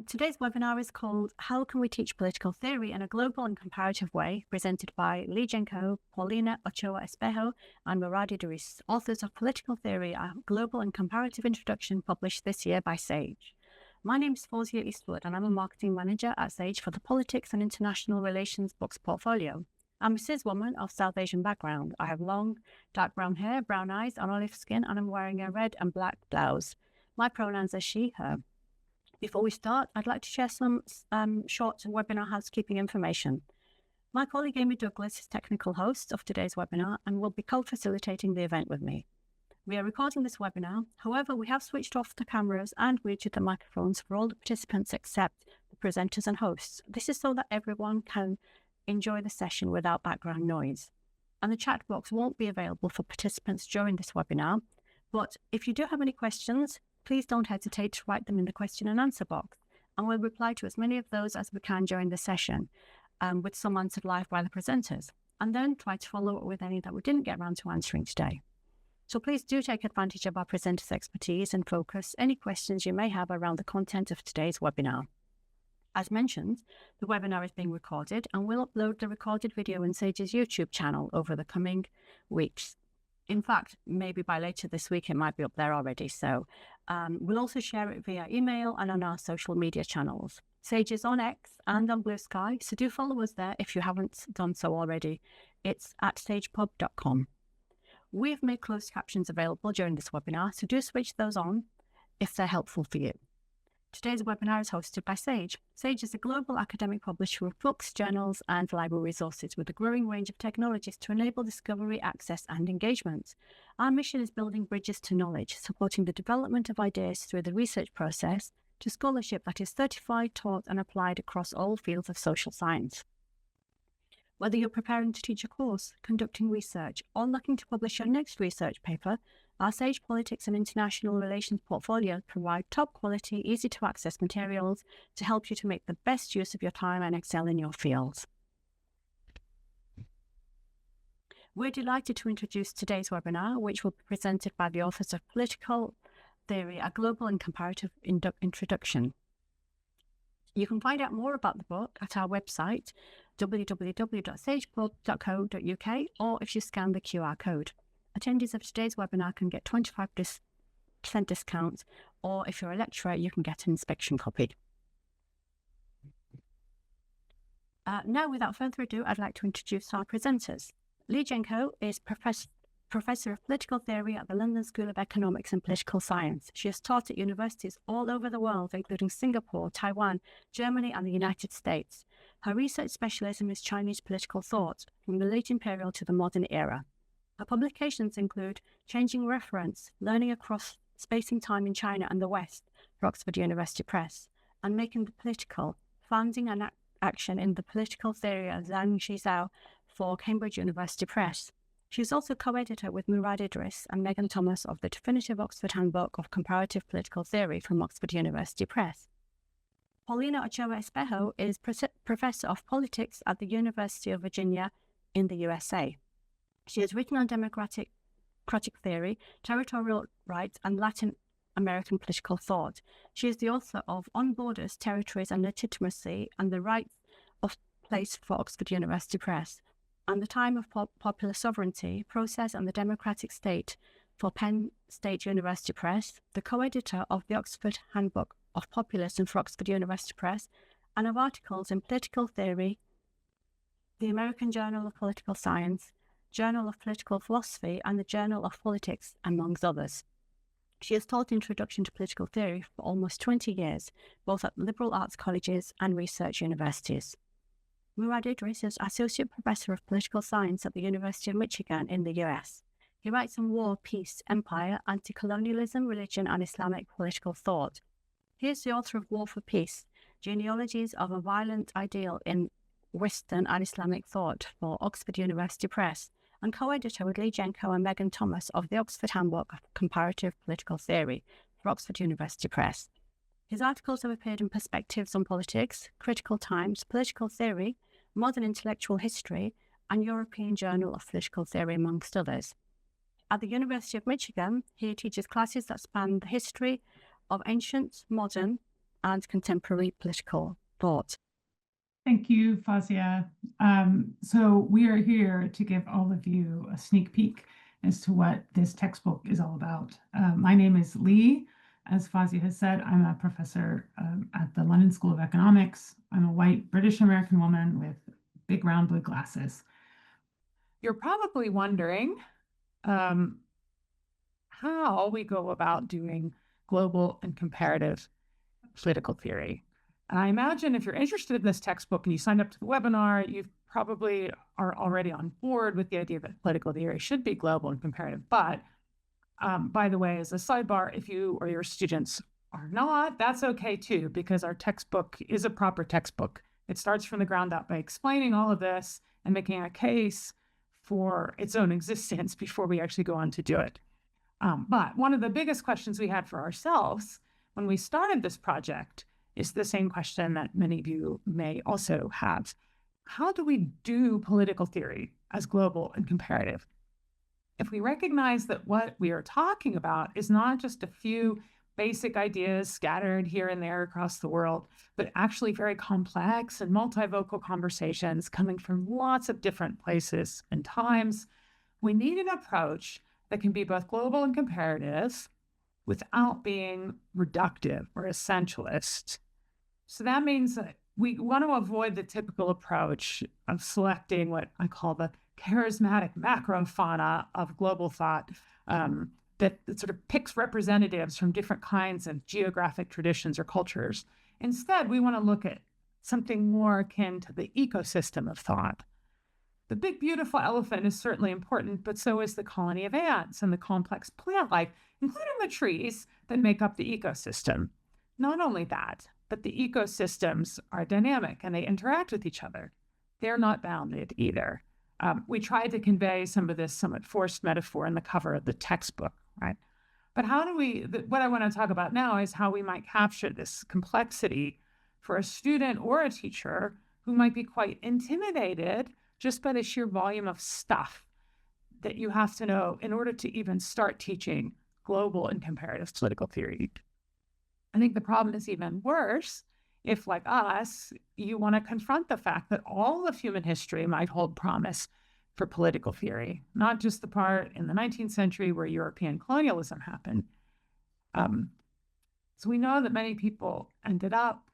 Today's webinar is called How Can We Teach Political Theory in a Global and Comparative Way, presented by Leigh Jenco, Paulina Ochoa Espejo, and Murad Idris, authors of Political Theory, a Global and Comparative Introduction, published this year by Sage. My name is Fawzia Eastwood, and I'm a marketing manager at Sage for the Politics and International Relations books portfolio. I'm a cis woman of South Asian background. I have long, dark brown hair, brown eyes, and olive skin, and I'm wearing a red and black blouse. My pronouns are she, her. Before we start, I'd like to share some short webinar housekeeping information. My colleague Amy Douglas is technical host of today's webinar and will be co-facilitating the event with me. We are recording this webinar. However, we have switched off the cameras and muted the microphones for all the participants except the presenters and hosts. This is so that everyone can enjoy the session without background noise. And the chat box won't be available for participants during this webinar, but if you do have any questions, please don't hesitate to write them in the question and answer box, and we'll reply to as many of those as we can during the session, with some answered live by the presenters, and then try to follow up with any that we didn't get around to answering today. So please do take advantage of our presenters' expertise and focus any questions you may have around the content of today's webinar. As mentioned, the webinar is being recorded, and we'll upload the recorded video in Sage's YouTube channel over the coming weeks. In fact, maybe by later this week, it might be up there already. So we'll also share it via email and on our social media channels. Sage is on X and on Blue Sky, so do follow us there if you haven't done so already. It's at sagepub.com. We've made closed captions available during this webinar, so do switch those on if they're helpful for you. Today's webinar is hosted by Sage. Sage is a global academic publisher of books, journals, and library resources with a growing range of technologies to enable discovery, access, and engagement. Our mission is building bridges to knowledge, supporting the development of ideas through the research process to scholarship that is certified, taught, and applied across all fields of social science. Whether you're preparing to teach a course, conducting research, or looking to publish your next research paper, our Sage Politics and International Relations portfolio provide top-quality, easy-to-access materials to help you to make the best use of your time and excel in your fields. We're delighted to introduce today's webinar, which will be presented by the authors of Political Theory, a Global and Comparative Introduction. You can find out more about the book at our website, www.sagepub.co.uk, or if you scan the QR code. Attendees of today's webinar can get 25% discount, or if you're a lecturer, you can get an inspection copy. Now, without further ado, I'd like to introduce our presenters. Leigh Jenco is Professor of Political Theory at the London School of Economics and Political Science. She has taught at universities all over the world, including Singapore, Taiwan, Germany, and the United States. Her research specialism is Chinese political thought, from the late imperial to the modern era. Her publications include Changing Reference, Learning Across Spacing Time in China and the West for Oxford University Press, and Making the Political, Founding and Action in the Political Theory of Zhang Shizhao for Cambridge University Press. She is also co-editor with Murad Idris and Megan Thomas of the Definitive Oxford Handbook of Comparative Political Theory from Oxford University Press. Paulina Ochoa Espejo is Professor of Politics at the University of Virginia in the USA. She has written on democratic theory, territorial rights, and Latin American political thought. She is the author of On Borders, Territories and Legitimacy and the Rights of Place for Oxford University Press, and The Time of Popular Sovereignty, Process and the Democratic State for Penn State University Press, the co-editor of the Oxford Handbook of Populism for Oxford University Press, and of articles in Political Theory, the American Journal of Political Science, Journal of Political Philosophy, and the Journal of Politics, amongst others. She has taught Introduction to Political Theory for almost 20 years, both at liberal arts colleges and research universities. Murad Idris is Associate Professor of Political Science at the University of Michigan in the US. He writes on war, peace, empire, anti-colonialism, religion, and Islamic political thought. He is the author of War for Peace, Genealogies of a Violent Ideal in Western and Islamic Thought for Oxford University Press, and co-editor with Leigh Jenco and Megan Thomas of the Oxford Handbook of Comparative Political Theory for Oxford University Press. His articles have appeared in Perspectives on Politics, Critical Times, Political Theory, Modern Intellectual History, and European Journal of Political Theory, amongst others. At the University of Michigan, he teaches classes that span the history of ancient, modern, and contemporary political thought. Thank you, Fazia. So we are here to give all of you a sneak peek as to what this textbook is all about. My name is Leigh. As Fazia has said, I'm a professor at the London School of Economics. I'm a white British American woman with big round blue glasses. You're probably wondering how we go about doing global and comparative political theory. And I imagine if you're interested in this textbook and you signed up to the webinar, you probably are already on board with the idea that political theory should be global and comparative. But by the way, as a sidebar, if you or your students are not, that's okay too, because our textbook is a proper textbook. It starts from the ground up by explaining all of this and making a case for its own existence before we actually go on to do it. But one of the biggest questions we had for ourselves when we started this project is the same question that many of you may also have. How do we do political theory as global and comparative? If we recognize that what we are talking about is not just a few basic ideas scattered here and there across the world, but actually very complex and multivocal conversations coming from lots of different places and times, we need an approach that can be both global and comparative without being reductive or essentialist. So that means that we want to avoid the typical approach of selecting what I call the charismatic macrofauna of global thought that sort of picks representatives from different kinds of geographic traditions or cultures. Instead, we want to look at something more akin to the ecosystem of thought. The big, beautiful elephant is certainly important, but so is the colony of ants and the complex plant life, including the trees that make up the ecosystem. Not only that, but the ecosystems are dynamic and they interact with each other. They're not bounded either. We tried to convey some of this somewhat forced metaphor in the cover of the textbook, right? But what I want to talk about now is how we might capture this complexity for a student or a teacher who might be quite intimidated just by the sheer volume of stuff that you have to know in order to even start teaching global and comparative political theory. I think the problem is even worse if, like us, you want to confront the fact that all of human history might hold promise for political theory, not just the part in the 19th century where European colonialism happened. So we know that many people ended up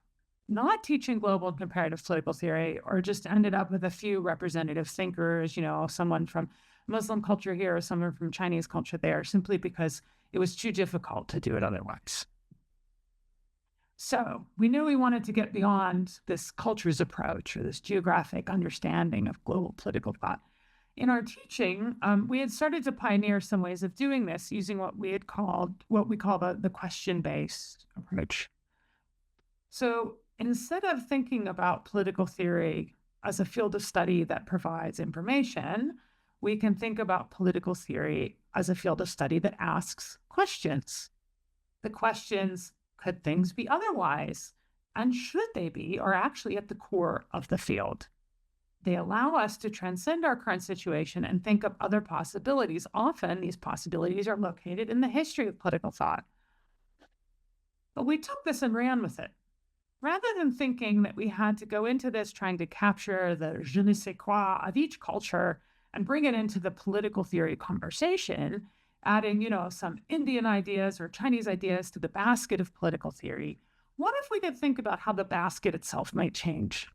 not teaching global and comparative political theory, or just ended up with a few representative thinkers, someone from Muslim culture here or someone from Chinese culture there, simply because it was too difficult to do it otherwise. So we knew we wanted to get beyond this culture's approach or this geographic understanding of global political thought. In our teaching, we had started to pioneer some ways of doing this using what we call the question-based approach. So instead of thinking about political theory as a field of study that provides information, we can think about political theory as a field of study that asks questions. The questions, could things be otherwise? And should they be, are actually at the core of the field. They allow us to transcend our current situation and think of other possibilities. Often, these possibilities are located in the history of political thought. But we took this and ran with it. Rather than thinking that we had to go into this trying to capture the je ne sais quoi of each culture and bring it into the political theory conversation, adding, some Indian ideas or Chinese ideas to the basket of political theory, what if we could think about how the basket itself might change?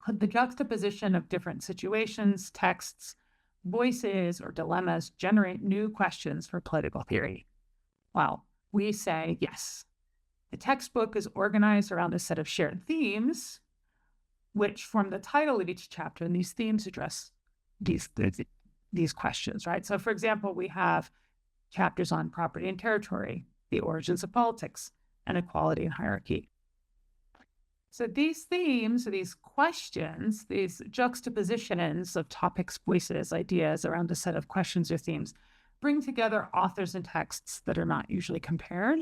Could the juxtaposition of different situations, texts, voices, or dilemmas generate new questions for political theory? Well, we say yes. The textbook is organized around a set of shared themes, which form the title of each chapter, and these themes address these questions, right? So, for example, we have chapters on property and territory, the origins of politics, and equality and hierarchy. So these themes, or these questions, these juxtapositions of topics, voices, ideas around a set of questions or themes, bring together authors and texts that are not usually compared.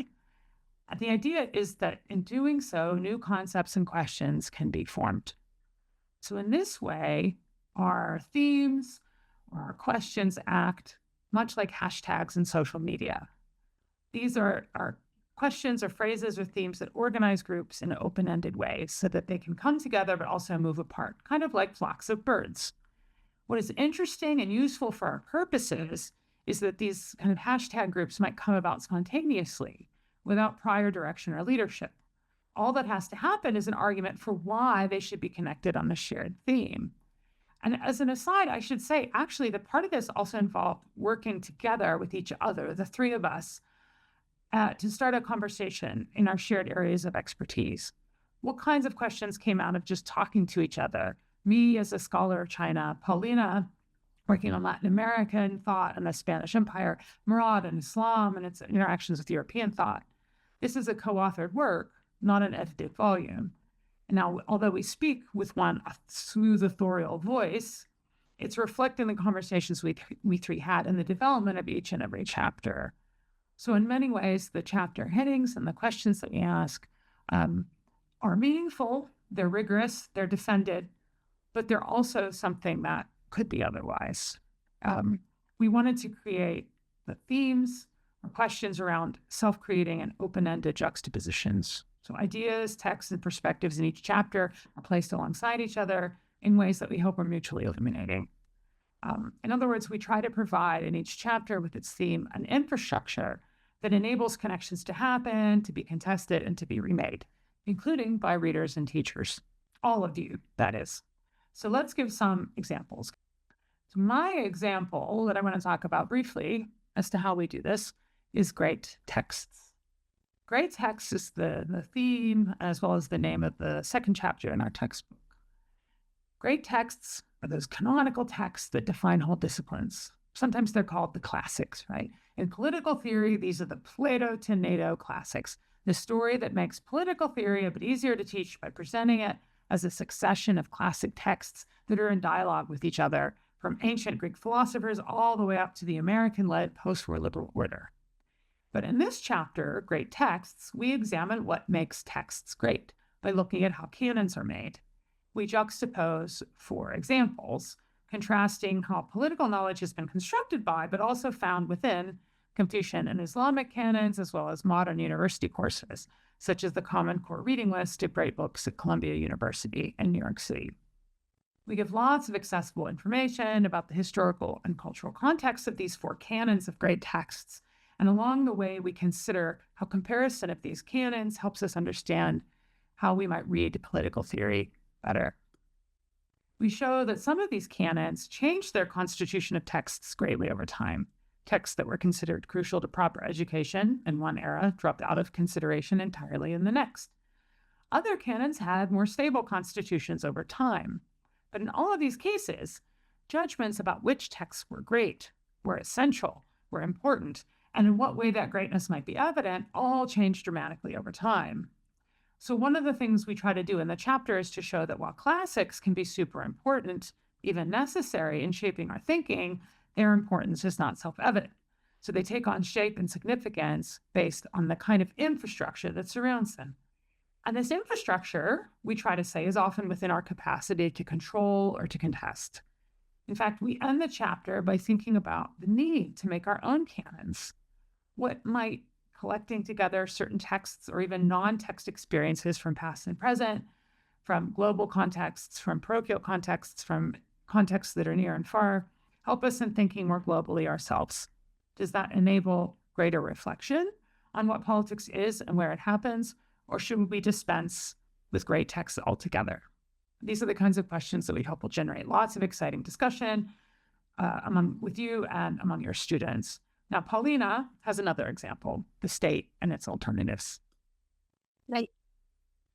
And the idea is that in doing so, new concepts and questions can be formed. So in this way, our themes or our questions act much like hashtags in social media. These are questions or phrases or themes that organize groups in open-ended ways so that they can come together but also move apart, kind of like flocks of birds. What is interesting and useful for our purposes is that these kind of hashtag groups might come about spontaneously without prior direction or leadership. All that has to happen is an argument for why they should be connected on a shared theme. And as an aside, I should say, actually, the part of this also involved working together with each other, the three of us, to start a conversation in our shared areas of expertise. What kinds of questions came out of just talking to each other? Me as a scholar of China, Paulina working on Latin American thought and the Spanish Empire, Murad and Islam and its interactions with European thought. This is a co-authored work, not an edited volume. And now, although we speak with one smooth authorial voice, it's reflecting the conversations we three had in the development of each and every chapter. So in many ways, the chapter headings and the questions that we ask are meaningful, they're rigorous, they're defended, but they're also something that could be otherwise. We wanted to create the themes or questions around self-creating and open-ended juxtapositions. So ideas, texts, and perspectives in each chapter are placed alongside each other in ways that we hope are mutually illuminating. In other words, we try to provide in each chapter with its theme an infrastructure that enables connections to happen, to be contested, and to be remade, including by readers and teachers. All of you, that is. So let's give some examples. So my example that I want to talk about briefly as to how we do this is great texts. Great text is the theme as well as the name of the second chapter in our textbook. Great texts are those canonical texts that define whole disciplines. Sometimes they're called the classics, right? In political theory, these are the Plato to NATO classics, the story that makes political theory a bit easier to teach by presenting it as a succession of classic texts that are in dialogue with each other, from ancient Greek philosophers all the way up to the American-led post-war liberal order. But in this chapter, Great Texts, we examine what makes texts great by looking at how canons are made. We juxtapose, for examples, contrasting how political knowledge has been constructed by, but also found within Confucian and Islamic canons, as well as modern university courses, such as the Common Core Reading List of great books at Columbia University in New York City. We give lots of accessible information about the historical and cultural context of these four canons of great texts, and along the way, we consider how comparison of these canons helps us understand how we might read political theory better. We show that some of these canons changed their constitution of texts greatly over time. Texts that were considered crucial to proper education in one era dropped out of consideration entirely in the next. Other canons had more stable constitutions over time. But in all of these cases, judgments about which texts were great, were essential, were important, and in what way that greatness might be evident all changed dramatically over time. So one of the things we try to do in the chapter is to show that while classics can be super important, even necessary in shaping our thinking, their importance is not self-evident. So they take on shape and significance based on the kind of infrastructure that surrounds them. And this infrastructure, we try to say, is often within our capacity to control or to contest. In fact, we end the chapter by thinking about the need to make our own canons. What might collecting together certain texts or even non-text experiences from past and present, from global contexts, from parochial contexts, from contexts that are near and far, help us in thinking more globally ourselves? Does that enable greater reflection on what politics is and where it happens, or should we dispense with great texts altogether? These are the kinds of questions that we hope will generate lots of exciting discussion with you and among your students. Now, Paulina has another example, the state and its alternatives.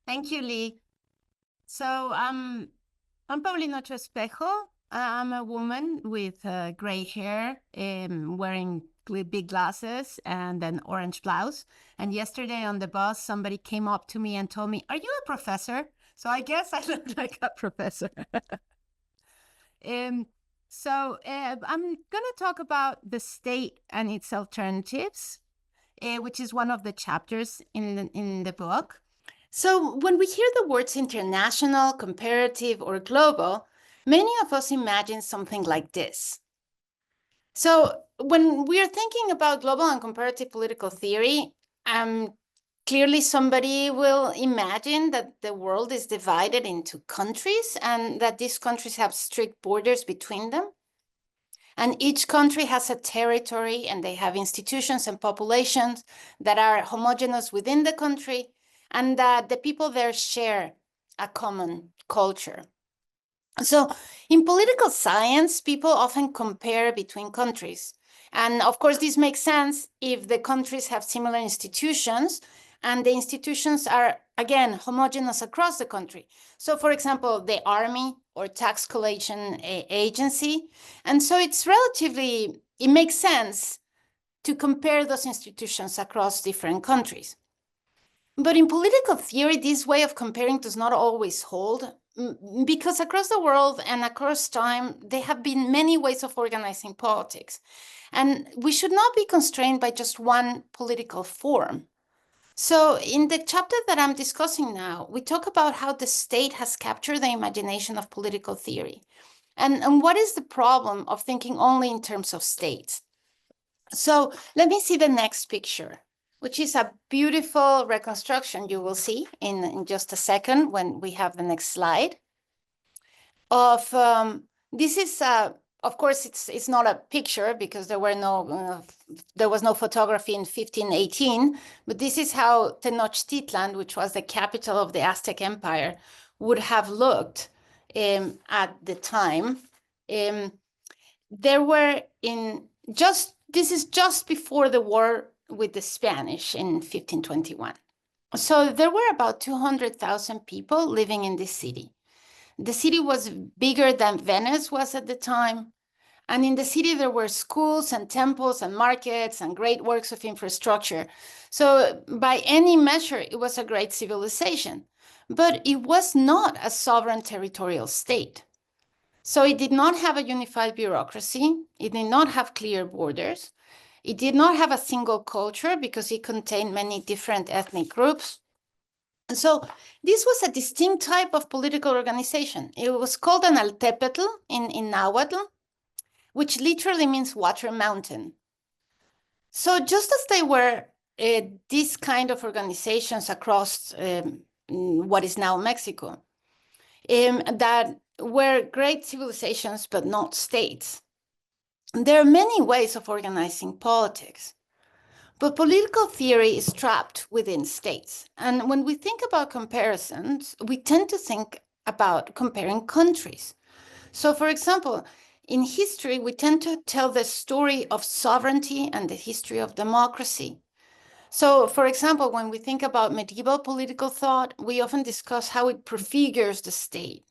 Thank you, Leigh. So I'm Paulina Ochoa Espejo. I'm a woman with gray hair, wearing big glasses and an orange blouse. And yesterday on the bus, somebody came up to me and told me, "Are you a professor?" So I guess I look like a professor. So I'm going to talk about the state and its alternatives, which is one of the chapters in the book. So when we hear the words international, comparative, or global, many of us imagine something like this. So when we are thinking about global and comparative political theory, Clearly, somebody will imagine that the world is divided into countries and that these countries have strict borders between them. And each country has a territory and they have institutions and populations that are homogeneous within the country, and that the people there share a common culture. So in political science, people often compare between countries. And of course, this makes sense if the countries have similar institutions and the institutions are, again, homogeneous across the country. So for example, the army or tax collection agency. And so it makes sense to compare those institutions across different countries. But in political theory, this way of comparing does not always hold, because across the world and across time, there have been many ways of organizing politics. And we should not be constrained by just one political form. So in the chapter that I'm discussing now, we talk about how the state has captured the imagination of political theory. And what is the problem of thinking only in terms of states? So let me see the next picture, which is a beautiful reconstruction you will see in just a second when we have the next slide. Of this is of course it's not a picture because there was no photography in 1518, but this is how Tenochtitlan, which was the capital of the Aztec Empire, would have looked at the time. This is just before the war with the Spanish in 1521. So there were about 200,000 people living in this city. The city was bigger than Venice was at the time. And in the city, there were schools and temples and markets and great works of infrastructure. So by any measure, it was a great civilization. But it was not a sovereign territorial state. So it did not have a unified bureaucracy. It did not have clear borders. It did not have a single culture because it contained many different ethnic groups. So this was a distinct type of political organization. It was called an altepetl in Nahuatl, which literally means water mountain. So just as they were these kind of organizations across what is now Mexico, that were great civilizations but not states, there are many ways of organizing politics. But political theory is trapped within states. And when we think about comparisons, we tend to think about comparing countries. So for example, in history, we tend to tell the story of sovereignty and the history of democracy. So for example, when we think about medieval political thought, we often discuss how it prefigures the state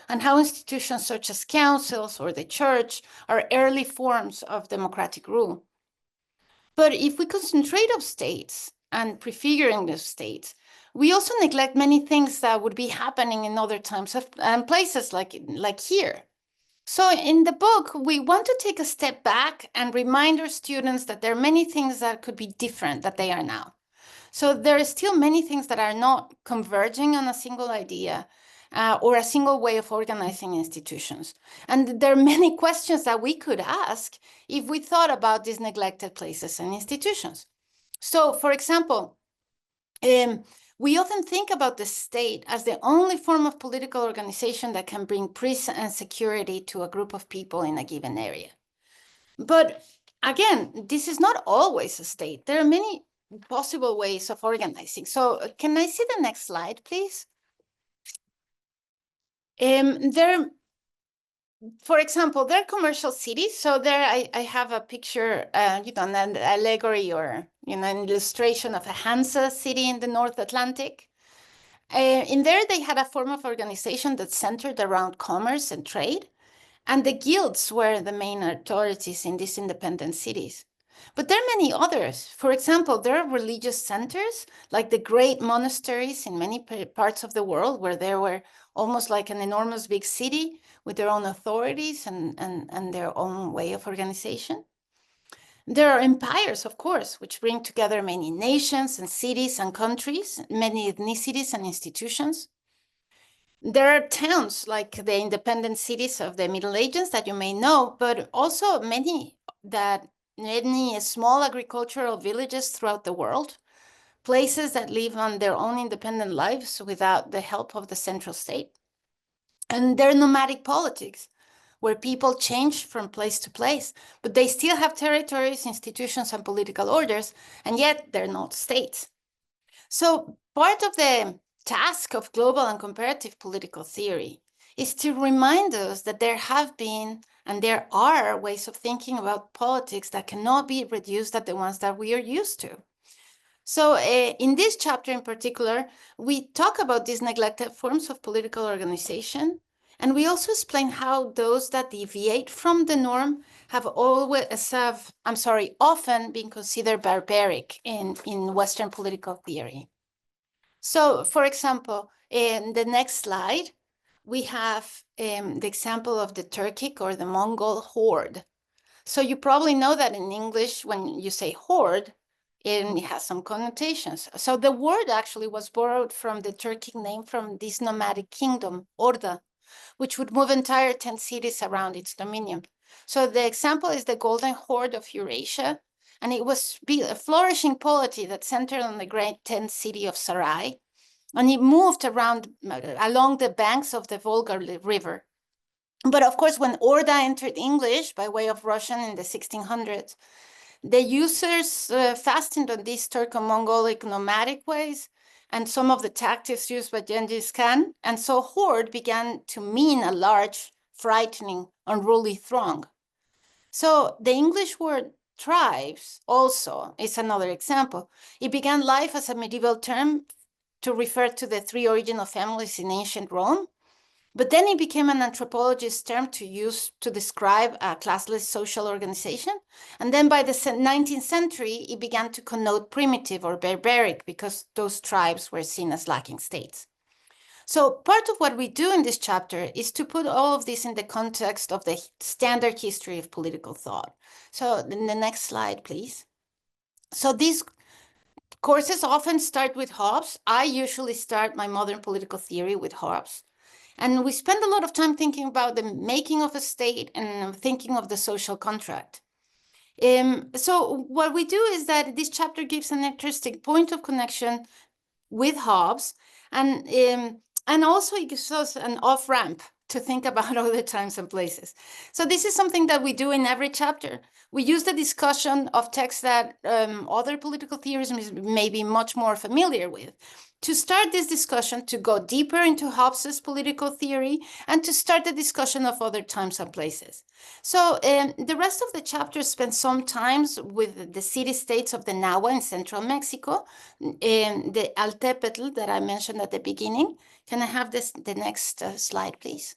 and how institutions such as councils or the church are early forms of democratic rule. But if we concentrate on states and prefiguring the states, we also neglect many things that would be happening in other times and places like here. So in the book, we want to take a step back and remind our students that there are many things that could be different that they are now. So there are still many things that are not converging on a single idea or a single way of organizing institutions. And there are many questions that we could ask if we thought about these neglected places and institutions. So, for example, we often think about the state as the only form of political organization that can bring peace and security to a group of people in a given area. But again, this is not always a state. There are many possible ways of organizing. So can I see the next slide, please? For example, there are commercial cities. So there I have a picture, an allegory or an illustration of a Hansa city in the North Atlantic. In there, they had a form of organization that centered around commerce and trade. And the guilds were the main authorities in these independent cities. But there are many others. For example, there are religious centers, like the great monasteries in many parts of the world, where there were almost like an enormous big city with their own authorities and their own way of organization. There are empires, of course, which bring together many nations and cities and countries, many ethnicities and institutions. There are towns like the independent cities of the Middle Ages that you may know, but also many small agricultural villages throughout the world. places that live on their own independent lives without the help of the central state. And they're nomadic politics, where people change from place to place, but they still have territories, institutions, and political orders, and yet they're not states. So part of the task of global and comparative political theory is to remind us that there have been and there are ways of thinking about politics that cannot be reduced to the ones that we are used to. So in this chapter in particular, we talk about these neglected forms of political organization, and we also explain how those that deviate from the norm have often been considered barbaric in Western political theory. So, for example, in the next slide, we have the example of the Turkic or the Mongol horde. So you probably know that in English, when you say horde, it has some connotations. So the word actually was borrowed from the Turkic name from this nomadic kingdom, Orda, which would move entire 10 cities around its dominion. So the example is the Golden Horde of Eurasia, and it was a flourishing polity that centered on the great 10th city of Sarai, and it moved around along the banks of the Volga River. But of course, when Orda entered English by way of Russian in the 1600s, the users fastened on these Turco-Mongolic nomadic ways and some of the tactics used by Genghis Khan, and so horde began to mean a large, frightening, unruly throng. So the English word tribes also is another example. It began life as a medieval term to refer to the three original families in ancient Rome, but then it became an anthropologist term to use to describe a classless social organization. And then by the 19th century, it began to connote primitive or barbaric because those tribes were seen as lacking states. So part of what we do in this chapter is to put all of this in the context of the standard history of political thought. So in the next slide, please. So these courses often start with Hobbes. I usually start my modern political theory with Hobbes. And we spend a lot of time thinking about the making of a state and thinking of the social contract. So what we do is that this chapter gives an interesting point of connection with Hobbes, and also it gives us an off-ramp to think about other times and places. So this is something that we do in every chapter. We use the discussion of texts that other political theorists may be much more familiar with to start this discussion, to go deeper into Hobbes's political theory, and to start the discussion of other times and places. So the rest of the chapter spends some time with the city-states of the Nahua in central Mexico, the Altepetl that I mentioned at the beginning. Can I have the next slide, please?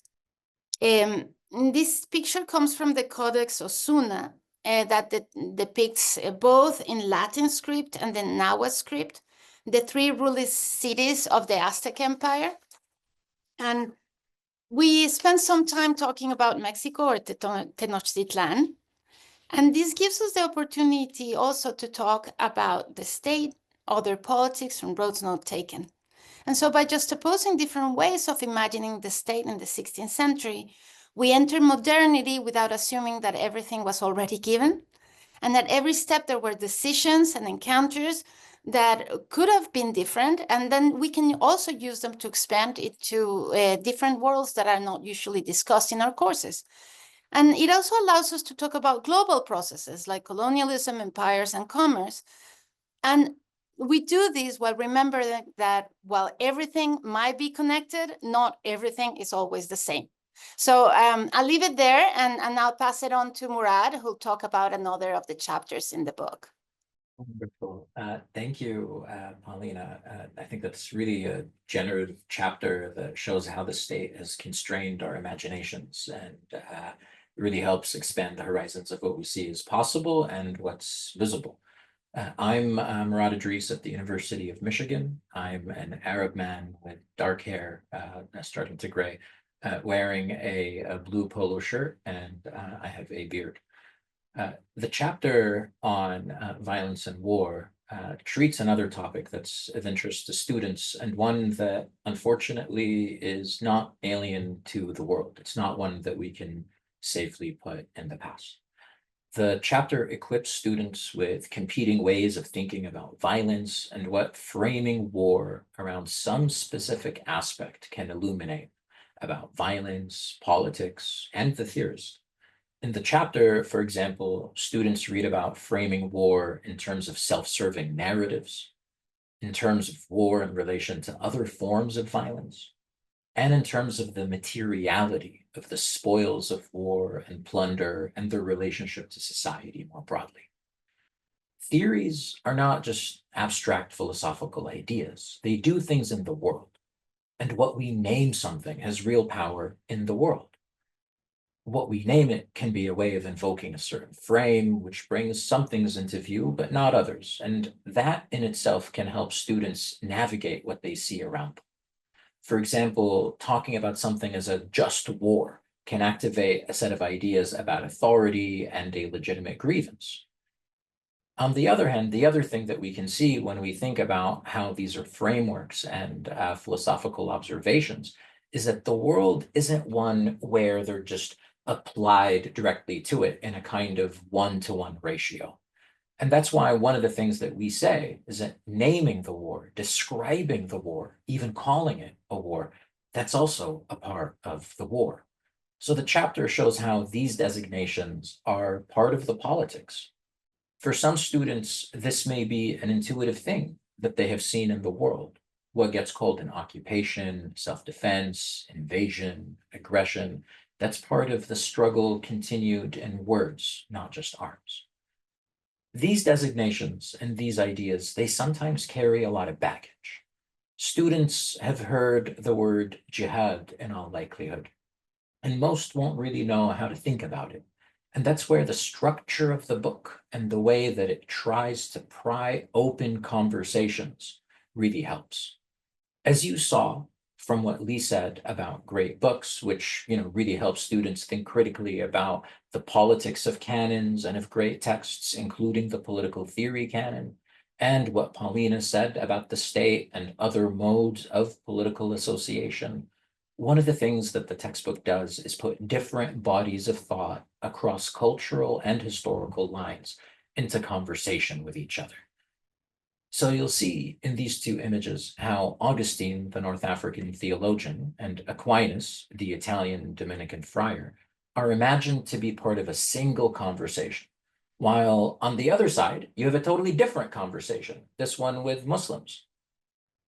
This picture comes from the Codex Osuna that depicts both in Latin script and the Nahua script the three ruling cities of the Aztec Empire. And we spent some time talking about Mexico or Tenochtitlan. And this gives us the opportunity also to talk about the state, other politics, and roads not taken. And so by juxtaposing different ways of imagining the state in the 16th century, we enter modernity without assuming that everything was already given, and at every step there were decisions and encounters that could have been different, and then we can also use them to expand it to different worlds that are not usually discussed in our courses. And it also allows us to talk about global processes like colonialism, empires, and commerce. And we do this while remembering that while everything might be connected, not everything is always the same. So I'll leave it there, and I'll pass it on to Murad, who'll talk about another of the chapters in the book. Wonderful. Thank you, Paulina. I think that's really a generative chapter that shows how the state has constrained our imaginations and really helps expand the horizons of what we see as possible and what's visible. I'm Murad Idris at the University of Michigan. I'm an Arab man with dark hair, starting to gray, wearing a blue polo shirt, and I have a beard. The chapter on violence and war treats another topic that's of interest to students, and one that unfortunately is not alien to the world. It's not one that we can safely put in the past. The chapter equips students with competing ways of thinking about violence and what framing war around some specific aspect can illuminate about violence, politics, and the theorist. In the chapter, for example, students read about framing war in terms of self-serving narratives, in terms of war in relation to other forms of violence, and in terms of the materiality of the spoils of war and plunder and their relationship to society more broadly. Theories are not just abstract philosophical ideas. They do things in the world. And what we name something has real power in the world. What we name it can be a way of invoking a certain frame, which brings some things into view, but not others. And that in itself can help students navigate what they see around them. For example, talking about something as a just war can activate a set of ideas about authority and a legitimate grievance. On the other hand, the other thing that we can see when we think about how these are frameworks and philosophical observations is that the world isn't one where they're just applied directly to it in a kind of one-to-one ratio. And that's why one of the things that we say is that naming the war, describing the war, even calling it a war, that's also a part of the war. So the chapter shows how these designations are part of the politics. For some students, this may be an intuitive thing that they have seen in the world, what gets called an occupation, self-defense, invasion, aggression. That's part of the struggle continued in words, not just arms. These designations and these ideas, they sometimes carry a lot of baggage. Students have heard the word jihad in all likelihood, and most won't really know how to think about it. And that's where the structure of the book and the way that it tries to pry open conversations really helps. As you saw from what Leigh said about great books, which really help students think critically about the politics of canons and of great texts, including the political theory canon, and what Paulina said about the state and other modes of political association. One of the things that the textbook does is put different bodies of thought across cultural and historical lines into conversation with each other. So you'll see in these two images how Augustine, the North African theologian, and Aquinas, the Italian Dominican friar, are imagined to be part of a single conversation, while on the other side, you have a totally different conversation, this one with Muslims.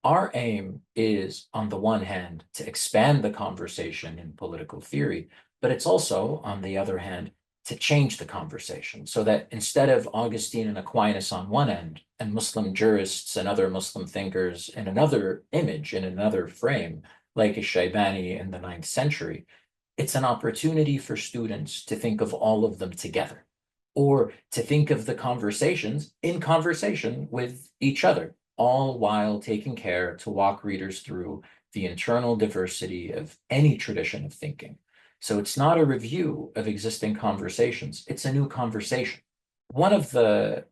Our aim is, on the one hand, to expand the conversation in political theory, but it's also, on the other hand, to change the conversation so that instead of Augustine and Aquinas on one end and Muslim jurists and other Muslim thinkers in another image, in another frame, like Shaybani in the 9th century, it's an opportunity for students to think of all of them together, or to think of the conversations in conversation with each other, all while taking care to walk readers through the internal diversity of any tradition of thinking. So it's not a review of existing conversations, it's a new conversation. One of the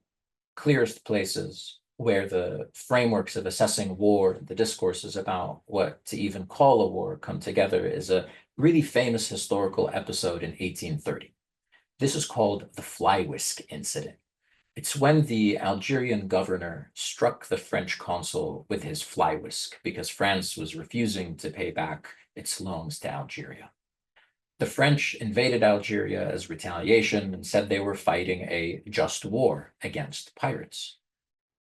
clearest places where the frameworks of assessing war, the discourses about what to even call a war come together is a really famous historical episode in 1830. This is called the fly whisk incident. It's when the Algerian governor struck the French consul with his fly whisk because France was refusing to pay back its loans to Algeria. The French invaded Algeria as retaliation and said they were fighting a just war against pirates.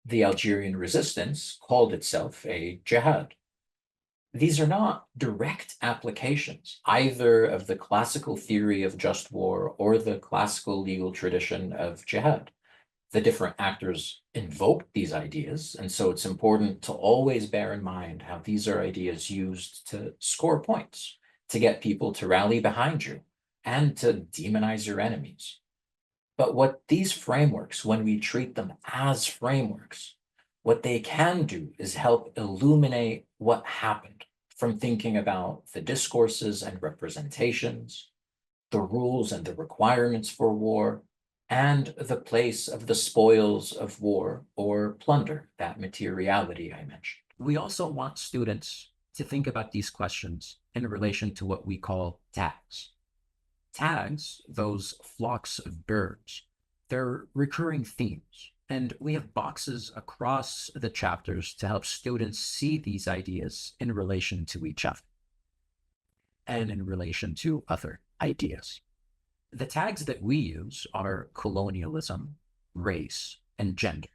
The Algerian resistance called itself a jihad. These are not direct applications either of the classical theory of just war or the classical legal tradition of jihad. The different actors invoke these ideas, and so it's important to always bear in mind how these are ideas used to score points, to get people to rally behind you, and to demonize your enemies. But what these frameworks, when we treat them as frameworks, what they can do is help illuminate what happened from thinking about the discourses and representations, the rules and the requirements for war, and the place of the spoils of war or plunder, that materiality I mentioned. We also want students to think about these questions in relation to what we call tags. Tags, those flocks of birds, they're recurring themes. And we have boxes across the chapters to help students see these ideas in relation to each other and in relation to other ideas. The tags that we use are colonialism, race, and gender.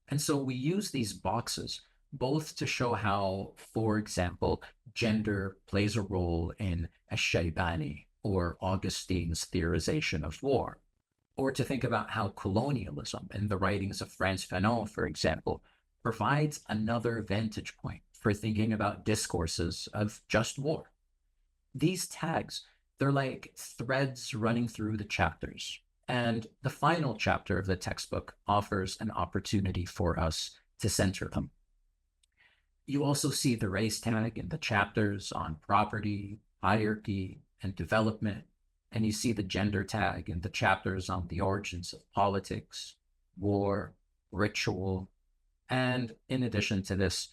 And so we use these boxes both to show how, for example, gender plays a role in Shaybani or Augustine's theorization of war, or to think about how colonialism in the writings of Frantz Fanon, for example, provides another vantage point for thinking about discourses of just war. These tags, they're like threads running through the chapters, and the final chapter of the textbook offers an opportunity for us to center them. You also see the race tag in the chapters on property, hierarchy, and development, and you see the gender tag in the chapters on the origins of politics, war, ritual, and in addition to this,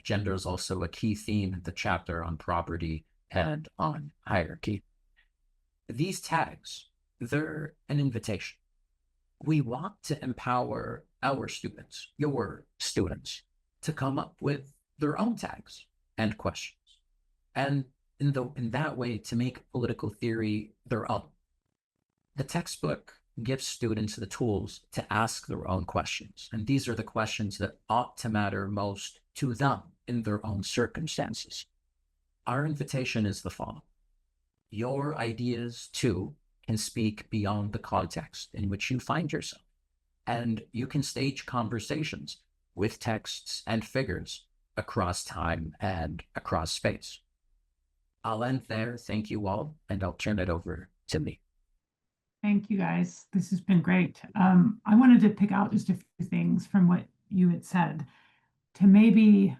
gender is also a key theme in the chapter on property and on hierarchy. These tags, they're an invitation. We want to empower our students, your students, to come up with their own tags and questions, and in that way to make political theory their own. The textbook gives students the tools to ask their own questions, and these are the questions that ought to matter most to them in their own circumstances. Our invitation is the following. Your ideas, too, can speak beyond the context in which you find yourself, and you can stage conversations with texts and figures across time and across space. I'll end there. Thank you all, and I'll turn it over to Leigh. Thank you, guys. This has been great. I wanted to pick out just a few things from what you had said to maybe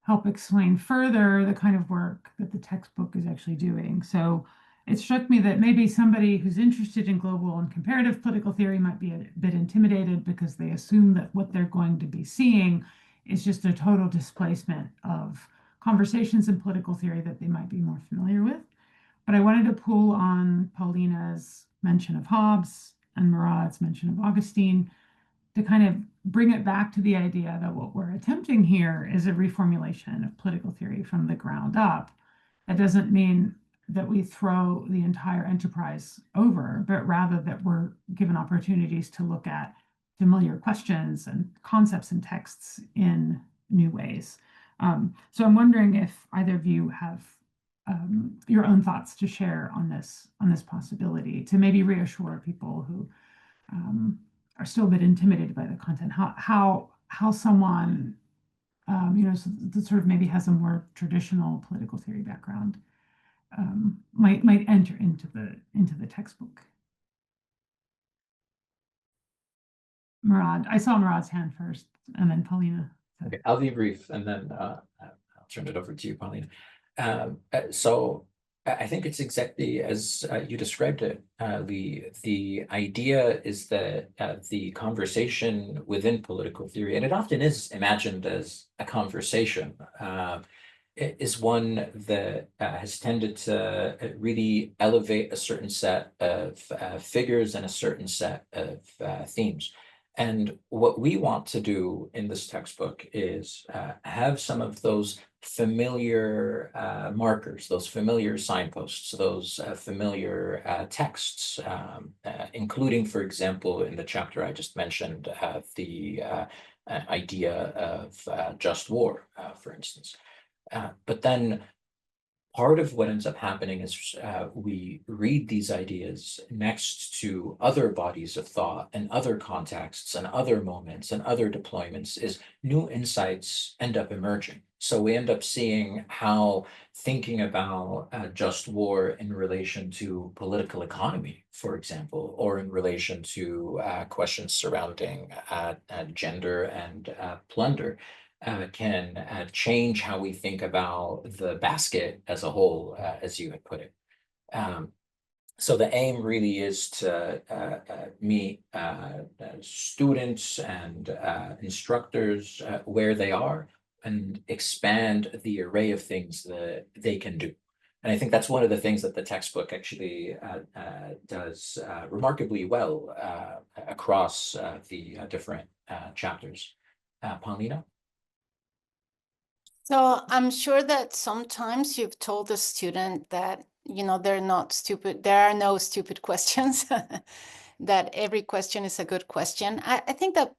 help explain further the kind of work that the textbook is actually doing. So it struck me that maybe somebody who's interested in global and comparative political theory might be a bit intimidated because they assume that what they're going to be seeing is just a total displacement of conversations in political theory that they might be more familiar with. But I wanted to pull on Paulina's mention of Hobbes and Murad's mention of Augustine to kind of bring it back to the idea that what we're attempting here is a reformulation of political theory from the ground up. That doesn't mean that we throw the entire enterprise over, but rather that we're given opportunities to look at familiar questions and concepts and texts in new ways. So I'm wondering if either of you have your own thoughts to share on this possibility to maybe reassure people who are still a bit intimidated by the content. How someone that sort of maybe has a more traditional political theory background might enter into the textbook. Murad, I saw Murad's hand first, and then Paulina. Okay, I'll be brief, and then I'll turn it over to you, Paulina. So I think it's exactly as you described it, Leigh. The idea is that the conversation within political theory, and it often is imagined as a conversation, is one that has tended to really elevate a certain set of figures and a certain set of themes. And what we want to do in this textbook is have some of those familiar markers, those familiar signposts, those familiar texts, including, for example, in the chapter I just mentioned, the idea of just war, for instance. But then part of what ends up happening is we read these ideas next to other bodies of thought and other contexts and other moments and other deployments, is new insights end up emerging. So we end up seeing how thinking about just war in relation to political economy, for example, or in relation to questions surrounding gender and plunder, can change how we think about the basket as a whole, as you had put it. So the aim really is to meet students and instructors where they are and expand the array of things that they can do. And I think that's one of the things that the textbook actually does remarkably well across the different chapters. Paulina? So I'm sure that sometimes you've told a student that, you know, they're not stupid. There are no stupid questions, that every question is a good question. I think that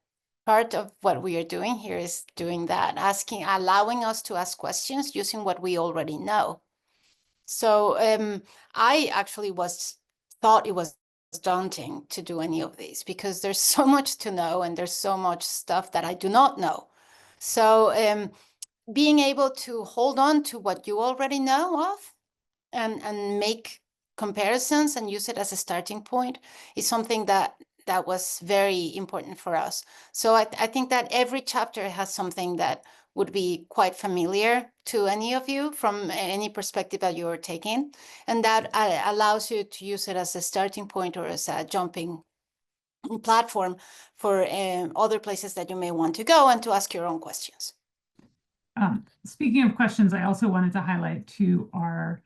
part of what we are doing here is doing that, allowing us to ask questions using what we already know. So I actually thought it was daunting to do any of these because there's so much to know and there's so much stuff that I do not know. So being able to hold on to what you already know of and make comparisons and use it as a starting point is something that was very important for us. So I think that every chapter has something that would be quite familiar to any of you from any perspective that you're taking. And that allows you to use it as a starting point or as a jumping platform for other places that you may want to go and to ask your own questions. Speaking of questions, I also wanted to highlight to our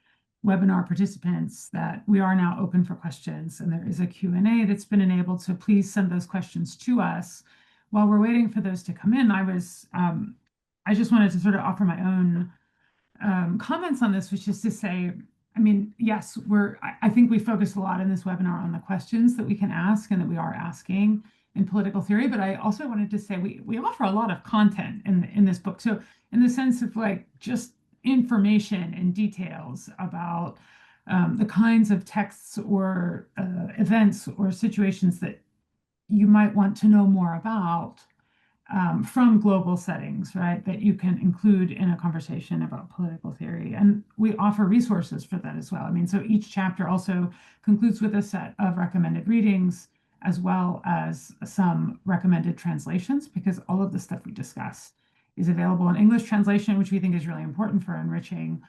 webinar participants that we are now open for questions, and there is a Q&A that's been enabled, so please send those questions to us. While we're waiting for those to come in, I just wanted to sort of offer my own comments on this, which is to say, I mean, yes, I think we focused a lot in this webinar on the questions that we can ask and that we are asking in political theory, but I also wanted to say we offer a lot of content in this book. So in the sense of like just information and details about the kinds of texts or events or situations that you might want to know more about from global settings, right, that you can include in a conversation about political theory. And we offer resources for that as well. I mean, so each chapter also concludes with a set of recommended readings as well as some recommended translations, because all of the stuff we discuss is available in English translation, which we think is really important for enriching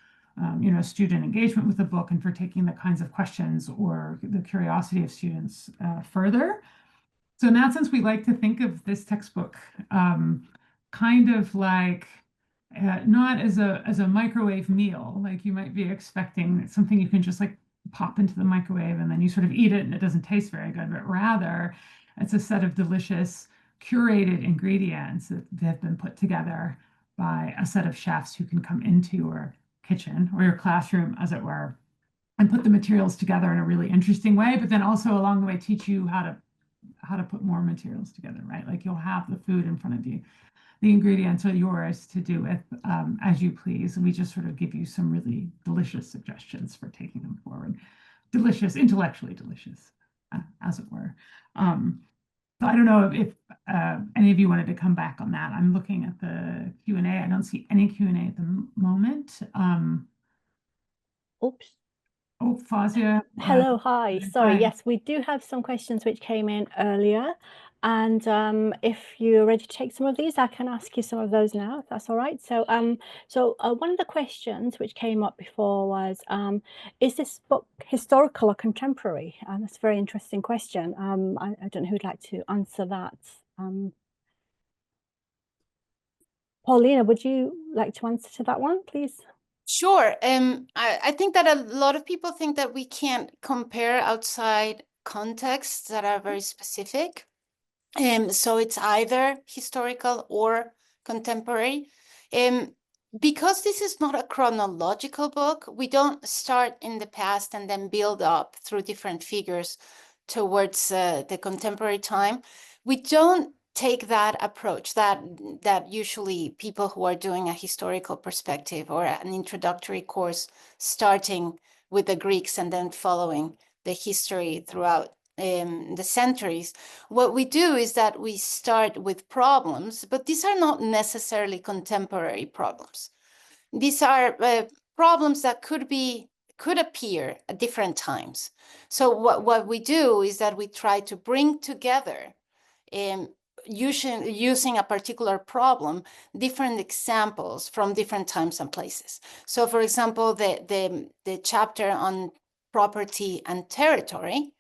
student engagement with the book and for taking the kinds of questions or the curiosity of students further. So in that sense, we like to think of this textbook kind of like not as a microwave meal, like you might be expecting something you can just like pop into the microwave and then you sort of eat it and it doesn't taste very good, but rather it's a set of delicious curated ingredients that have been put together by a set of chefs who can come into your kitchen or your classroom, as it were, and put the materials together in a really interesting way, but then also along the way teach you how to put more materials together, right? Like you'll have the food in front of you. The ingredients are yours to do with as you please. And we just sort of give you some really delicious suggestions for taking them forward. Delicious, intellectually delicious, as it were. So I don't know if any of you wanted to come back on that. I'm looking at the Q&A. I don't see any Q&A at the moment. Oops. Oh, Fazia. Hello, hi. Sorry, hi. yes, we do have some questions which came in earlier. And if you're ready to take some of these, I can ask you some of those now, if that's all right. So one of the questions which came up before was, is this book historical or contemporary? That's a very interesting question. I don't know who'd like to answer that. Paulina, would you like to answer to that one, please? Sure. I think that a lot of people think that we can't compare outside contexts that are very specific. So it's either historical or contemporary. Because this is not a chronological book, we don't start in the past and then build up through different figures towards the contemporary time. We don't take that approach that usually people who are doing a historical perspective or an introductory course starting with the Greeks and then following the history throughout the centuries. What we do is that we start with problems, but these are not necessarily contemporary problems. These are problems that could appear at different times. So what we do is that we try to bring together using a particular problem, different examples from different times and places. So for example, the chapter on property and territory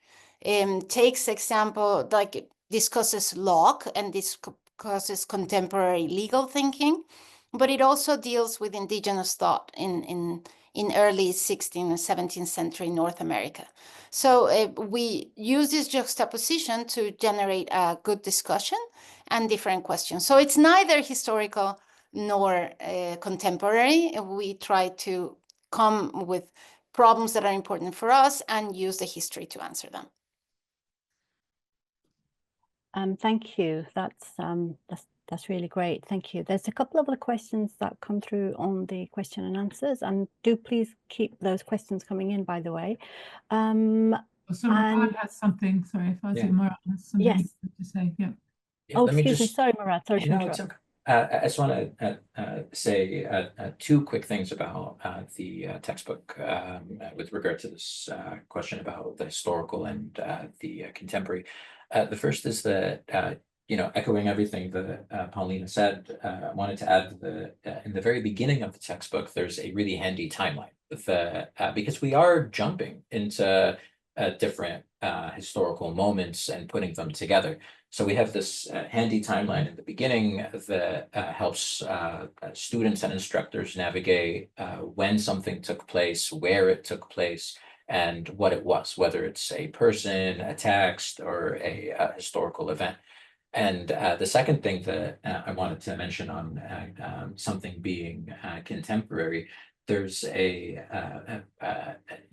takes example, like discusses Locke and discusses contemporary legal thinking, but it also deals with indigenous thought in in early 16th and 17th century North America. So we use this juxtaposition to generate a good discussion and different questions. So it's neither historical nor contemporary. We try to come with problems that are important for us and use the history to answer them. Thank you. That's really great. Thank you. There's a couple of other questions that come through on the question and answers, and do please keep those questions coming in, by the way. So Murad has something. Sorry, Fuzzy, Murad has something to say. Yeah. Oh, excuse me. Sorry, Murad. Sorry to interrupt. Okay. I just want to say two quick things about the textbook with regard to this question about the historical and the contemporary. The first is that, echoing everything that Paulina said, I wanted to add that in the very beginning of the textbook, there's a really handy timeline because we are jumping into different historical moments and putting them together. So we have this handy timeline in the beginning that helps students and instructors navigate when something took place, where it took place, and what it was, whether it's a person, a text, or a historical event. And the second thing that I wanted to mention on something being contemporary, there's the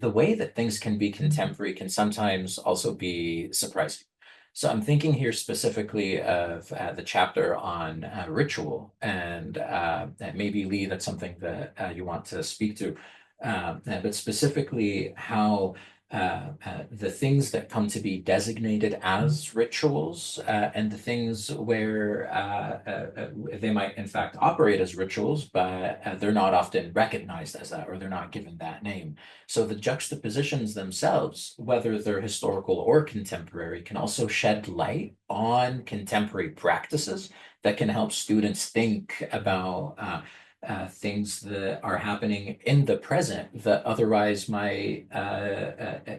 way that things can be contemporary can sometimes also be surprising. So I'm thinking here specifically of the chapter on ritual, and maybe Leigh, that's something that you want to speak to, but specifically how the things that come to be designated as rituals and the things where they might in fact operate as rituals, but they're not often recognized as that, or they're not given that name. So the juxtapositions themselves, whether they're historical or contemporary, can also shed light on contemporary practices that can help students think about things that are happening in the present that otherwise might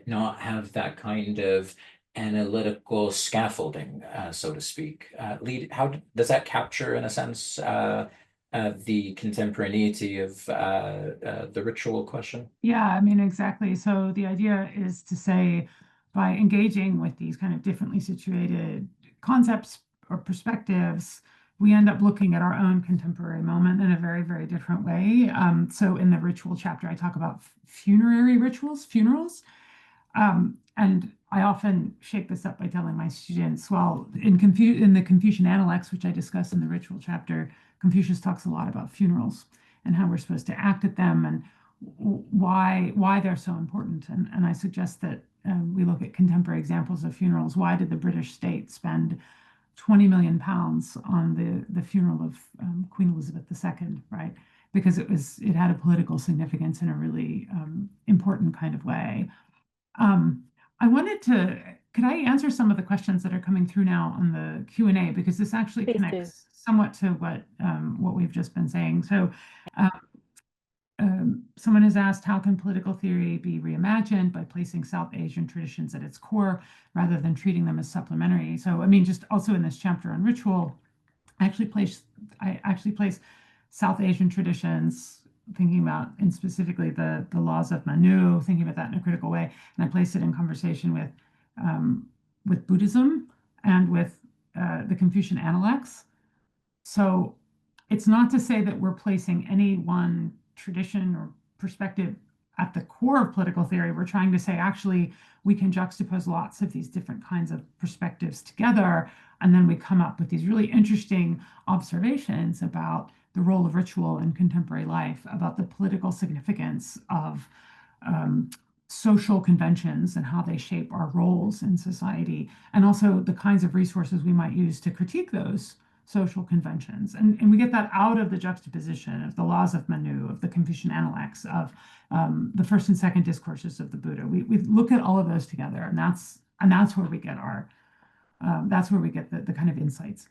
not have that kind of analytical scaffolding, so to speak. Leigh, how does that capture, in a sense, the contemporaneity of the ritual question? Yeah, I mean, exactly. So the idea is to say, by engaging with these kind of differently situated concepts or perspectives, we end up looking at our own contemporary moment in a very, very different way. So in the ritual chapter, I talk about funerary rituals, funerals. And I often shake this up by telling my students, well, in the Confucian Analects, which I discuss in the ritual chapter, Confucius talks a lot about funerals and how we're supposed to act at them and why they're so important. And I suggest that we look at contemporary examples of funerals. Why did the British state spend 20 million pounds on the funeral of Queen Elizabeth II, right? Because it had a political significance in a really important kind of way. Could I answer some of the questions that are coming through now on the Q&A, because this actually connects somewhat to what we've just been saying. So someone has asked, how can political theory be reimagined by placing South Asian traditions at its core rather than treating them as supplementary? So, I mean, just also in this chapter on ritual, I actually place South Asian traditions, thinking about, and specifically the laws of Manu, thinking about that in a critical way, and I place it in conversation with Buddhism and with the Confucian Analects. So it's not to say that we're placing any one tradition or perspective at the core of political theory. We're trying to say, actually, we can juxtapose lots of these different kinds of perspectives together, and then we come up with these really interesting observations about the role of ritual in contemporary life, about the political significance of social conventions and how they shape our roles in society, and also the kinds of resources we might use to critique those social conventions. And we get that out of the juxtaposition of the laws of Manu, of the Confucian Analects, of the first and second discourses of the Buddha. We look at all of those together, and that's where we get the kind of insights.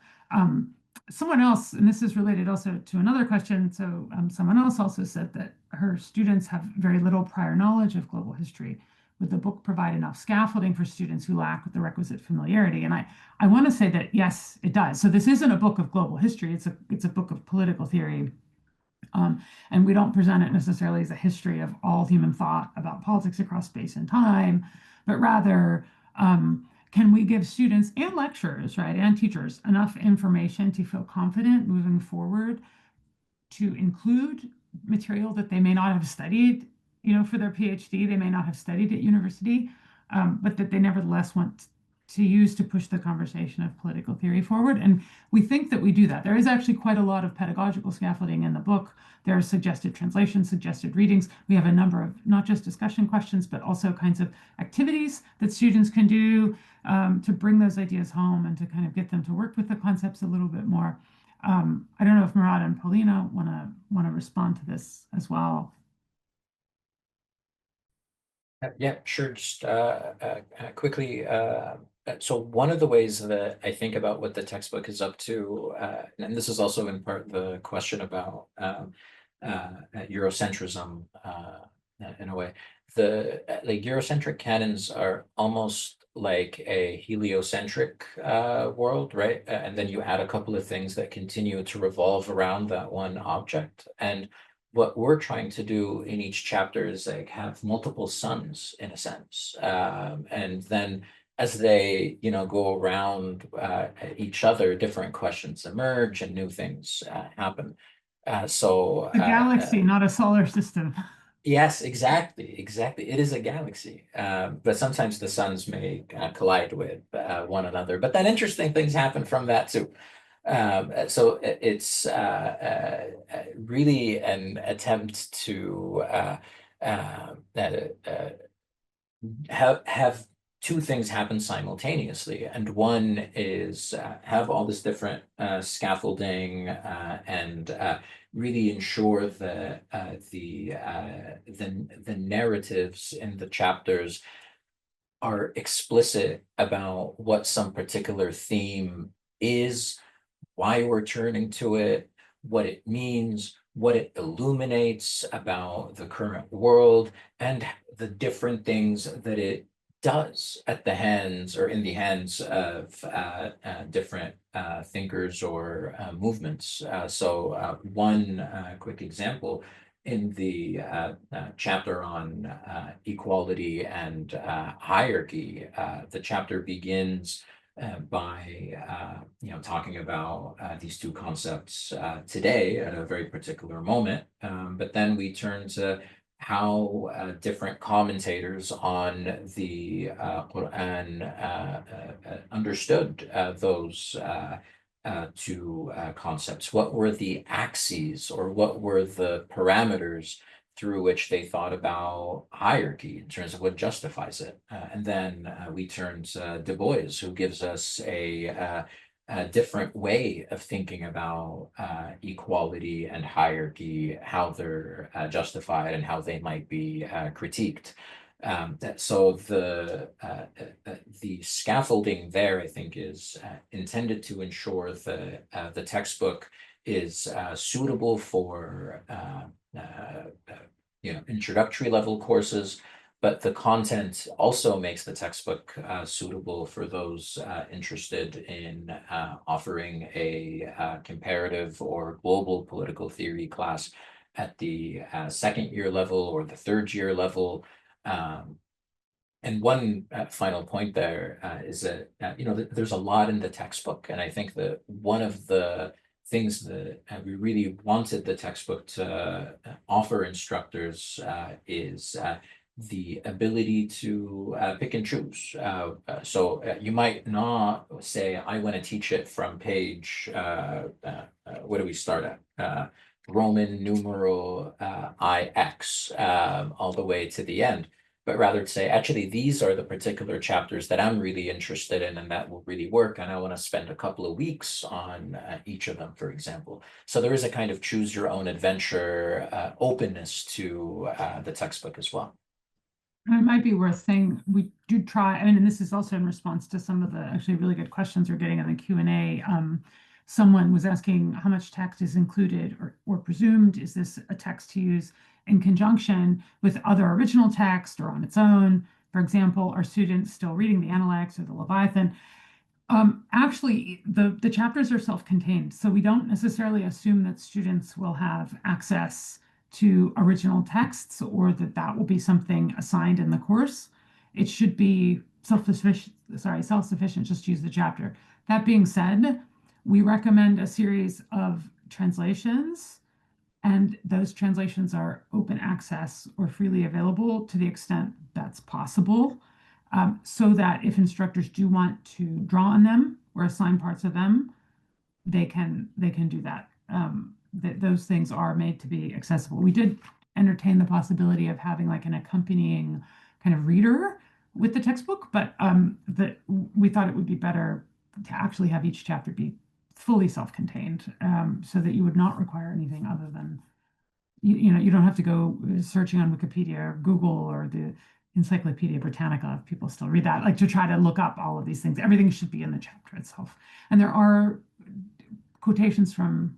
Someone else, and this is related also to another question. So someone else also said that her students have very little prior knowledge of global history. Would the book provide enough scaffolding for students who lack the requisite familiarity? And I want to say that yes, it does. So this isn't a book of global history. It's a book of political theory. And we don't present it necessarily as a history of all human thought about politics across space and time, but rather, can we give students and lecturers, right, and teachers enough information to feel confident moving forward to include material that they may not have studied, for their PhD, they may not have studied at university, but that they nevertheless want to use to push the conversation of political theory forward. And we think that we do that. There is actually quite a lot of pedagogical scaffolding in the book. There are suggested translations, suggested readings. We have a number of not just discussion questions, but also kinds of activities that students can do to bring those ideas home and to kind of get them to work with the concepts a little bit more. I don't know if Murad and Paulina want to respond to this as well. Yeah, sure. Just quickly. So one of the ways that I think about what the textbook is up to, and this is also in part the question about Eurocentrism in a way, the like Eurocentric canons are almost like a heliocentric world, right? And then you add a couple of things that continue to revolve around that one object. And what we're trying to do in each chapter is like have multiple suns in a sense. And then as they, go around each other, different questions emerge and new things happen. So a galaxy, not a solar system. Yes, exactly. It is a galaxy, but sometimes the suns may collide with one another. But then interesting things happen from that too. So it's really an attempt to have two things happen simultaneously, and one is have all this different scaffolding and really ensure that the narratives in the chapters are explicit about what some particular theme is, why we're turning to it, what it means, what it illuminates about the current world, and the different things that it does at the hands or in the hands of different thinkers or movements. So one quick example in the chapter on equality and hierarchy, the chapter begins by talking about these two concepts today at a very particular moment, but then we turn to how different commentators on the Quran understood those two concepts. What were the axes or what were the parameters through which they thought about hierarchy in terms of what justifies it? And then we turn to Du Bois, who gives us a different way of thinking about equality and hierarchy, how they're justified and how they might be critiqued. So the scaffolding there, I think, is intended to ensure that the textbook is suitable for introductory level courses, but the content also makes the textbook suitable for those interested in offering a comparative or global political theory class at the second year level or the third year level. And one final point there is that there's a lot in the textbook, and I think that one of the things that we really wanted the textbook to offer instructors is the ability to pick and choose. So you might not say, I want to teach it from page, what do we start at? Roman numeral IX all the way to the end, but rather to say, actually, these are the particular chapters that I'm really interested in and that will really work. And I want to spend a couple of weeks on each of them, for example. So there is a kind of choose your own adventure openness to the textbook as well. And it might be worth saying we do try, and this is also in response to some of the actually really good questions we're getting in the Q&A. Someone was asking how much text is included or presumed. Is this a text to use in conjunction with other original text or on its own? For example, are students still reading the Analects or the Leviathan? Actually, the chapters are self-contained, so we don't necessarily assume that students will have access to original texts or that will be something assigned in the course. It should be self-sufficient, just use the chapter. That being said, we recommend a series of translations, and those translations are open access or freely available to the extent that's possible. So that if instructors do want to draw on them or assign parts of them, they can do that. Those things are made to be accessible. We did entertain the possibility of having like an accompanying kind of reader with the textbook, but we thought it would be better to actually have each chapter be fully self-contained, so that you would not require anything other than you don't have to go searching on Wikipedia or Google or the Encyclopedia Britannica, if people still read that, like to try to look up all of these things. Everything should be in the chapter itself. And there are quotations from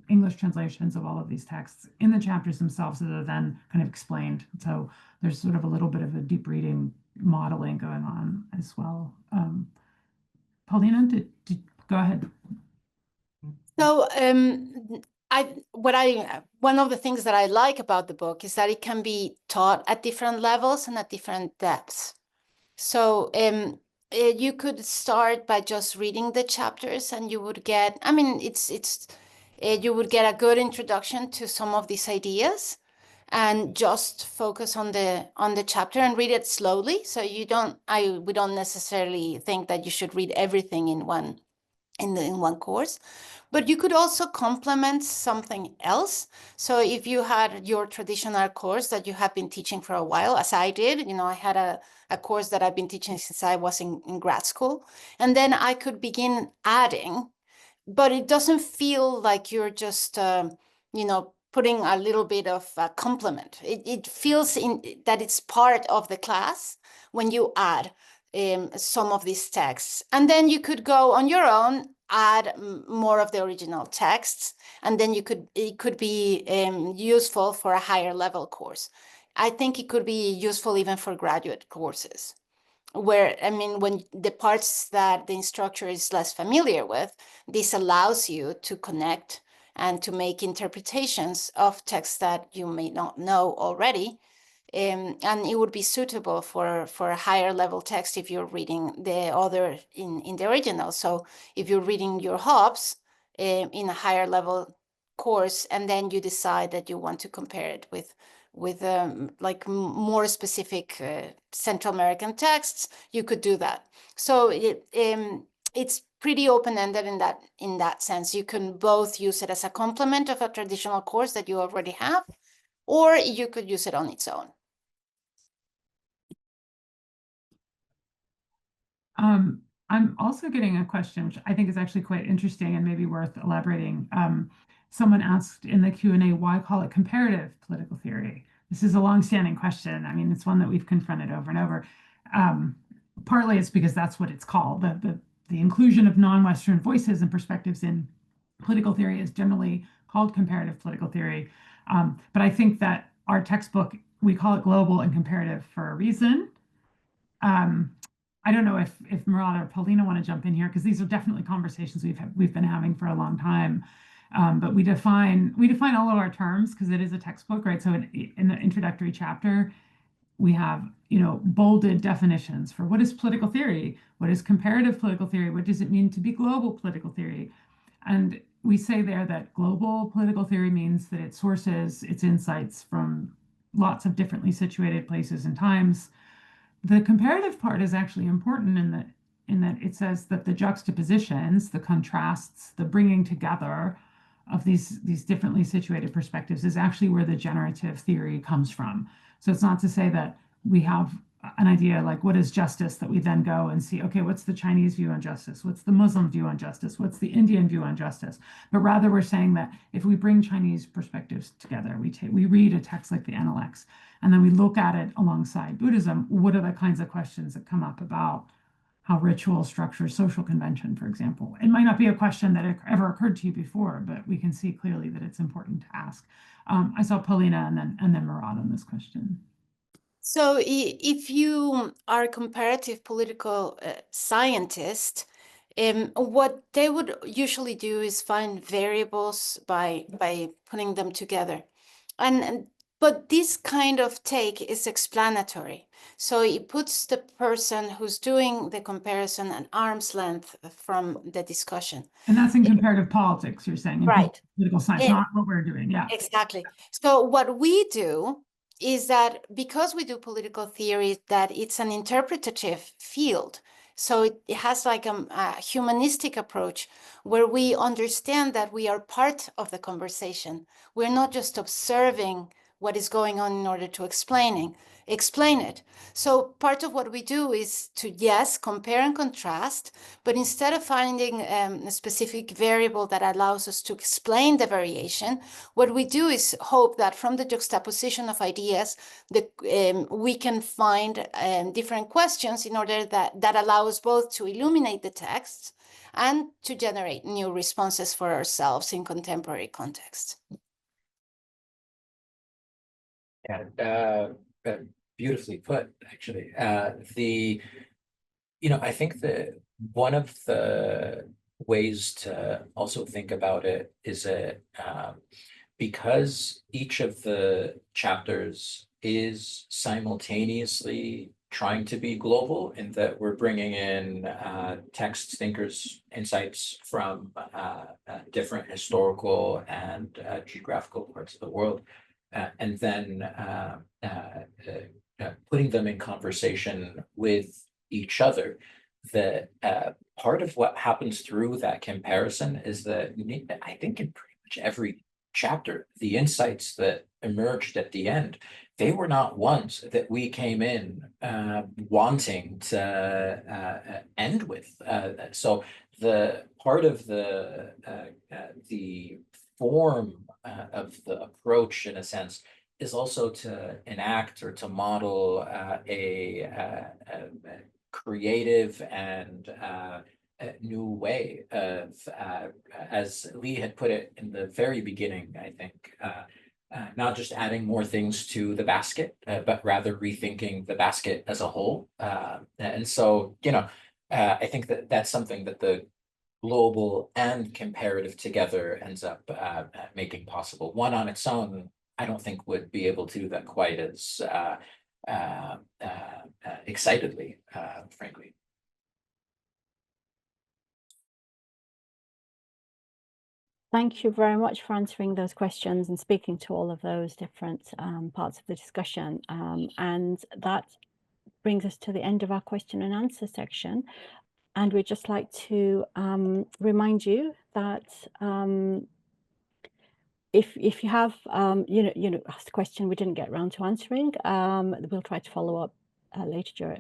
English translations of all of these texts in the chapters themselves that are then kind of explained. So there's sort of a little bit of a deep reading modeling going on as well. Paulina, go ahead. So one of the things that I like about the book is that it can be taught at different levels and at different depths. So you could start by just reading the chapters, and you would get, I mean, you would get a good introduction to some of these ideas, and just focus on the chapter and read it slowly. So we don't necessarily think that you should read everything in one course. But you could also complement something else. So if you had your traditional course that you have been teaching for a while, as I did, I had a course that I've been teaching since I was in grad school. And then I could begin adding, but it doesn't feel like you're just, putting a little bit of a complement. It feels that it's part of the class when you add some of these texts. And then you could go on your own, add more of the original texts, and then it could be useful for a higher level course. I think it could be useful even for graduate courses, where, when the parts that the instructor is less familiar with, this allows you to connect and to make interpretations of texts that you may not know already. And it would be suitable for a higher level text if you're reading the other in the original. So if you're reading your Hobbes in a higher level course, and then you decide that you want to compare it with like more specific Central American texts, you could do that. So it's pretty open-ended in that sense. You can both use it as a complement of a traditional course that you already have, or you could use it on its own. I'm also getting a question, which I think is actually quite interesting and maybe worth elaborating. Someone asked in the Q&A, why call it comparative political theory? This is a longstanding question. I mean, it's one that we've confronted over and over. Partly it's because that's what it's called. The inclusion of non-Western voices and perspectives in political theory is generally called comparative political theory. But I think that our textbook, we call it global and comparative for a reason. I don't know if Murad or Paulina want to jump in here, because these are definitely conversations we've been having for a long time. But we define all of our terms because it is a textbook, right? So in the introductory chapter, we have bolded definitions for what is political theory, what is comparative political theory, what does it mean to be global political theory, and we say there that global political theory means that it sources its insights from lots of differently situated places and times. The comparative part is actually important in that it says that the juxtapositions, the contrasts, the bringing together of these differently situated perspectives is actually where the generative theory comes from. So it's not to say that we have an idea like what is justice, that we then go and see, okay, what's the Chinese view on justice? What's the Muslim view on justice? What's the Indian view on justice? But rather we're saying that if we bring Chinese perspectives together, we read a text like the Analects, and then we look at it alongside Buddhism, what are the kinds of questions that come up about how ritual structures social convention, for example? It might not be a question that ever occurred to you before, but we can see clearly that it's important to ask. I saw Paulina and then Murad on this question. So if you are a comparative political scientist, what they would usually do is find variables by putting them together. But this kind of take is explanatory. So it puts the person who's doing the comparison at arm's length from the discussion. And that's in comparative politics, you're saying, in Right. political science, not what we're doing. Yeah. Exactly. So what we do is that because we do political theory, that it's an interpretative field. So it has like a humanistic approach where we understand that we are part of the conversation. We're not just observing what is going on in order to explain it. So part of what we do is to, yes, compare and contrast, but instead of finding a specific variable that allows us to explain the variation, what we do is hope that from the juxtaposition of ideas, we can find different questions in order that allow us both to illuminate the text and to generate new responses for ourselves in contemporary context. Yeah, beautifully put, actually. I think that one of the ways to also think about it is that because each of the chapters is simultaneously trying to be global, in that we're bringing in text thinkers' insights from different historical and geographical parts of the world, and then putting them in conversation with each other. That part of what happens through that comparison is that I think in pretty much every chapter, the insights that emerged at the end, they were not ones that we came in wanting to end with. So the part of the form of the approach, in a sense, is also to enact or to model a creative and a new way of, as Leigh had put it in the very beginning, I think, not just adding more things to the basket, but rather rethinking the basket as a whole. And so, I think that that's something that the global and comparative together ends up making possible. One on its own, I don't think would be able to do that quite as excitedly, frankly. Thank you very much for answering those questions and speaking to all of those different parts of the discussion. And that brings us to the end of our question and answer section. And we'd just like to remind you that if you have asked a question we didn't get around to answering, we'll try to follow up later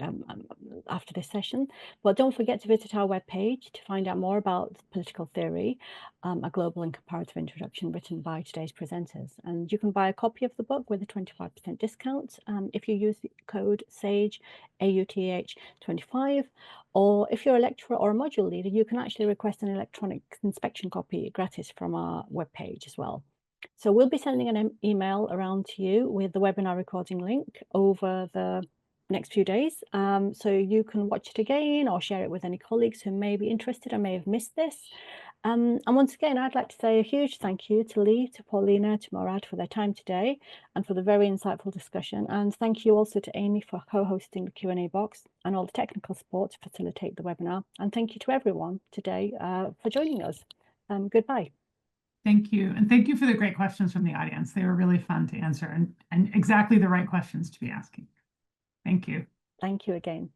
after this session. But don't forget to visit our webpage to find out more about political theory, a global and comparative introduction written by today's presenters. And you can buy a copy of the book with a 25% discount if you use the code SAGE, AUTH25. Or if you're a lecturer or a module leader, you can actually request an electronic inspection copy gratis from our webpage as well. So we'll be sending an email around to you with the webinar recording link over the next few days. So you can watch it again or share it with any colleagues who may be interested or may have missed this. And once again, I'd like to say a huge thank you to Leigh, to Paulina, to Murad for their time today and for the very insightful discussion. And thank you also to Amy for co-hosting the Q&A box and all the technical support to facilitate the webinar. And thank you to everyone today for joining us. Goodbye. Thank you. And thank you for the great questions from the audience. They were really fun to answer and exactly the right questions to be asking. Thank you. Thank you again.